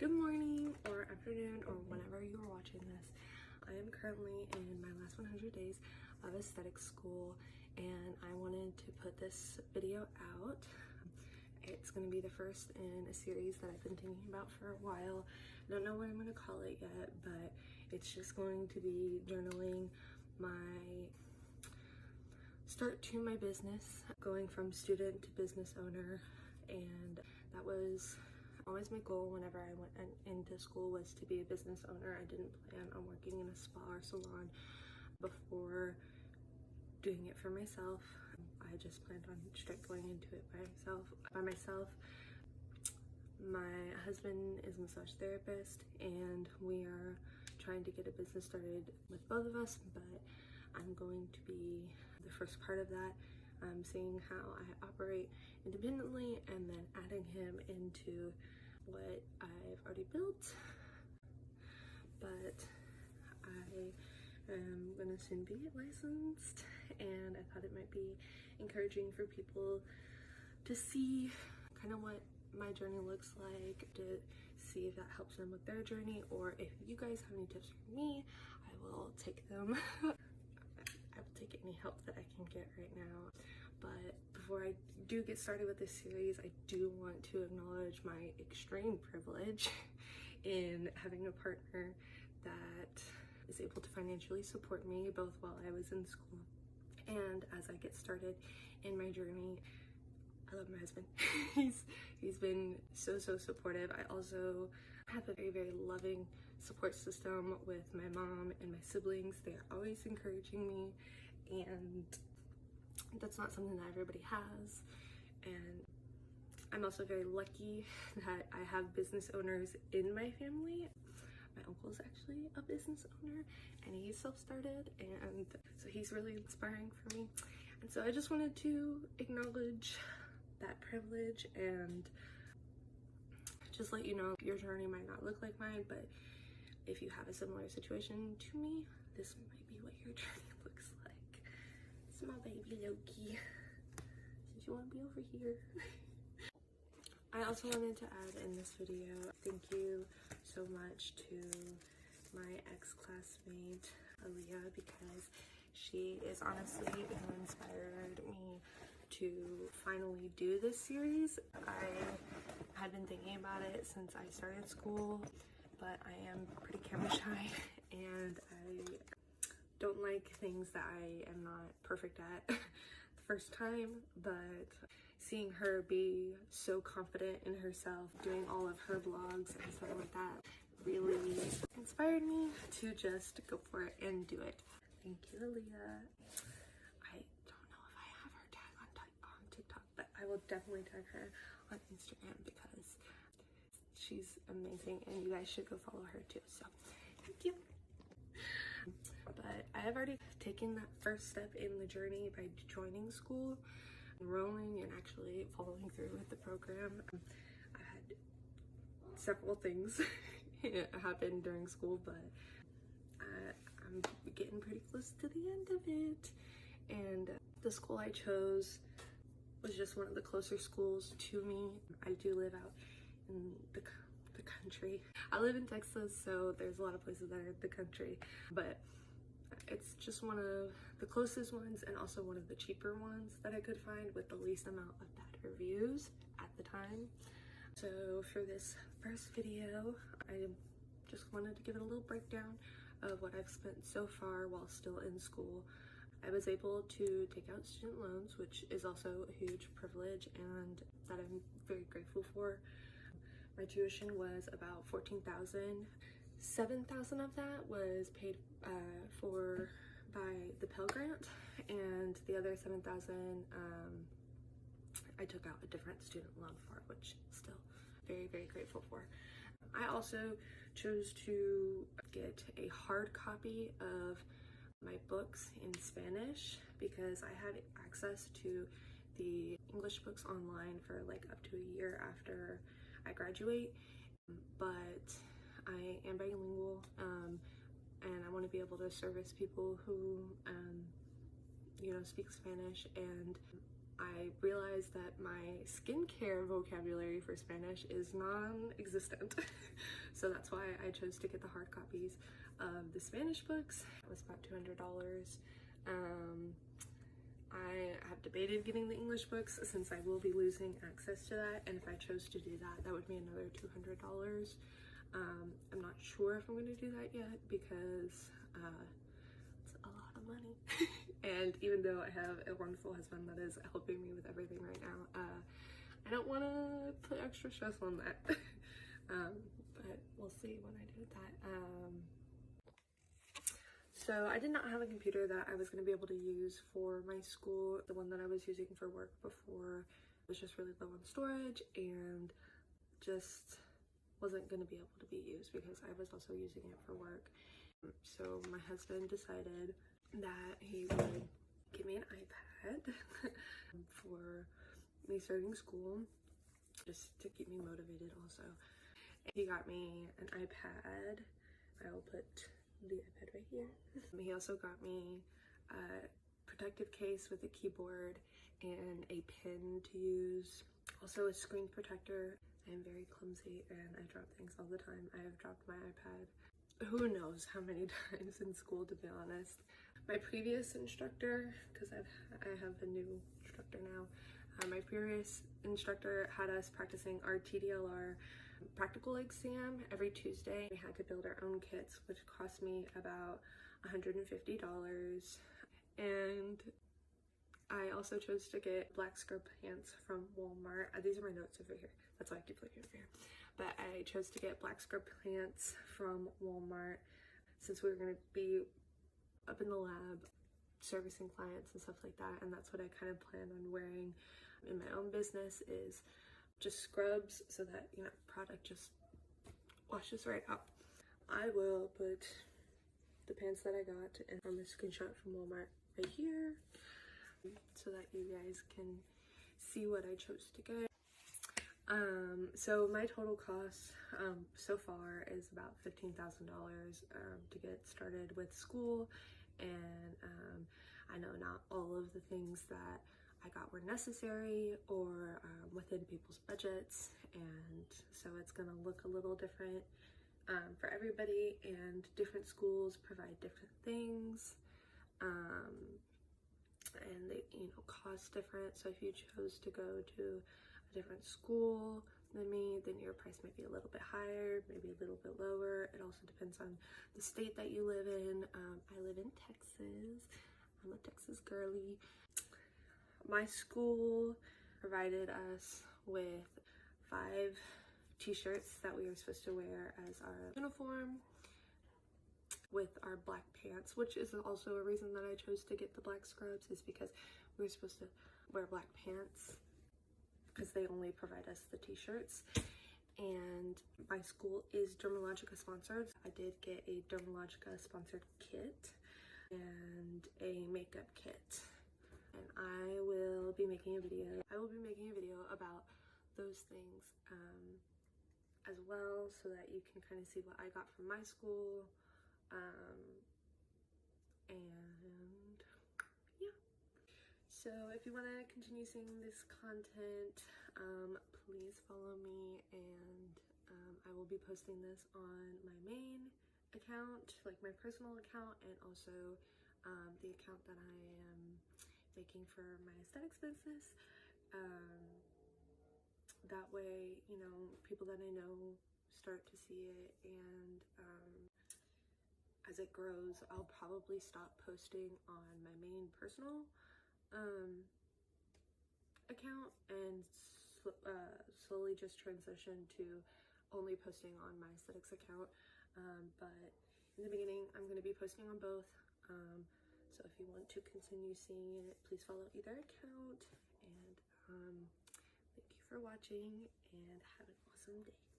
Good morning or afternoon or whenever you are watching this. I am currently in my last 100 days of aesthetic school and I wanted to put this video out. It's going to be the first in a series that I've been thinking about for a while. I don't know what I'm going to call it yet, but it's just going to be journaling my start to my business, going from student to business owner, and that was always my goal whenever I went into school, was to be a business owner. I didn't plan on working in a spa or salon before doing it for myself. I just planned on straight going into it by myself. My husband is a massage therapist and we are trying to get a business started with both of us, but I'm going to be the first part of that. I'm seeing how I operate independently and then adding him into what I've already built. But I am gonna soon be licensed, and I thought it might be encouraging for people to see kind of what my journey looks like, to see if that helps them with their journey, or if you guys have any tips for me, I will take them. I will take any help that I can get right now. But before I do get started with this series, I do want to acknowledge my extreme privilege in having a partner that is able to financially support me both while I was in school and as I get started in my journey. I love my husband. He's been so supportive. I also have a very loving support system with my mom and my siblings. They are always encouraging me, and that's not something that everybody has. And I'm also very lucky that I have business owners in my family. My uncle is actually a business owner and he's self-started, and so he's really inspiring for me. And so I just wanted to acknowledge that privilege and just let you know your journey might not look like mine, but if you have a similar situation to me, this might be what your journey looks like. It's my baby Loki. Since you want to be over here. I also wanted to add in this video, thank you so much to my ex-classmate Aaliyah, because she is honestly who inspired me to finally do this series. I had been thinking about it since I started school, but I am pretty camera shy and I don't like things that I am not perfect at the first time. But seeing her be so confident in herself, doing all of her vlogs and stuff like that, really inspired me to just go for it and do it. Thank you, Aaliyah. I don't know if I have her tag on TikTok, but I will definitely tag her on Instagram because she's amazing and you guys should go follow her too. So thank you. But I have already taken that first step in the journey by joining school, enrolling, and actually following through with the program. I had several things happen during school, but I'm getting pretty close to the end of it. And the school I chose was just one of the closer schools to me. I do live out in the country. I live in Texas, so there's a lot of places that are the country, but it's just one of the closest ones and also one of the cheaper ones that I could find with the least amount of bad reviews at the time. So for this first video, I just wanted to give it a little breakdown of what I've spent so far while still in school. I was able to take out student loans, which is also a huge privilege and that I'm very grateful for. My tuition was about $14,000. $7,000 of that was paid for by the Pell Grant, and the other $7,000 I took out a different student loan for, which still very grateful for. I also chose to get a hard copy of my books in Spanish because I had access to the English books online for like up to a year after I graduate, but I am bilingual and I want to be able to service people who you know, speak Spanish, and I realized that my skincare vocabulary for Spanish is non-existent. So that's why I chose to get the hard copies of the Spanish books. It was about $200. I have debated getting the English books since I will be losing access to that, and if I chose to do that, that would be another $200. I'm not sure if I'm going to do that yet because it's a lot of money. And even though I have a wonderful husband that is helping me with everything right now, I don't want to put extra stress on that. But we'll see when I do that. So I did not have a computer that I was going to be able to use for my school. The one that I was using for work before was just really low on storage and just wasn't going to be able to be used because I was also using it for work. So my husband decided that he would give me an iPad for me starting school, just to keep me motivated also. He got me an iPad. I will put the iPad right here. He also got me a protective case with a keyboard and a pen to use. Also a screen protector. I am very clumsy and I drop things all the time. I have dropped my iPad who knows how many times in school, to be honest. My previous instructor, because I have a new instructor now, my previous instructor had us practicing our TDLR practical exam every Tuesday. We had to build our own kits, which cost me about $150. And I also chose to get black scrub pants from Walmart. These are my notes over here. That's why I keep looking over here. But I chose to get black scrub pants from Walmart since we were going to be up in the lab servicing clients and stuff like that. And that's what I kind of plan on wearing in my own business, is just scrubs so that, you know, product just washes right out. I will put the pants that I got from the screenshot from Walmart right here so that you guys can see what I chose to get. So my total cost so far is about $15,000 to get started with school, and I know not all of the things that I got were necessary or within people's budgets, and so it's gonna look a little different for everybody, and different schools provide different things, and they, you know, cost different. So if you chose to go to a different school than me, then your price might be a little bit higher, maybe a little bit lower. It also depends on the state that you live in. I live in Texas. I'm a Texas girly. My school provided us with 5 t-shirts that we were supposed to wear as our uniform, with our black pants, which is also a reason that I chose to get the black scrubs, is because we were supposed to wear black pants because they only provide us the t-shirts. And my school is Dermalogica sponsored. I did get a Dermalogica sponsored kit and a makeup kit, and I will be making a video. About those things as well, so that you can kind of see what I got from my school. And yeah, so if you want to continue seeing this content, please follow me, and I will be posting this on my main account, like my personal account, and also the account that I am making for my aesthetics business. That way, you know, people that I know start to see it, and as it grows, I'll probably stop posting on my main personal account and slowly just transition to only posting on my aesthetics account. But in the beginning, I'm going to be posting on both. So if you want to continue seeing it, please follow either account. And thank you for watching, and have an awesome day.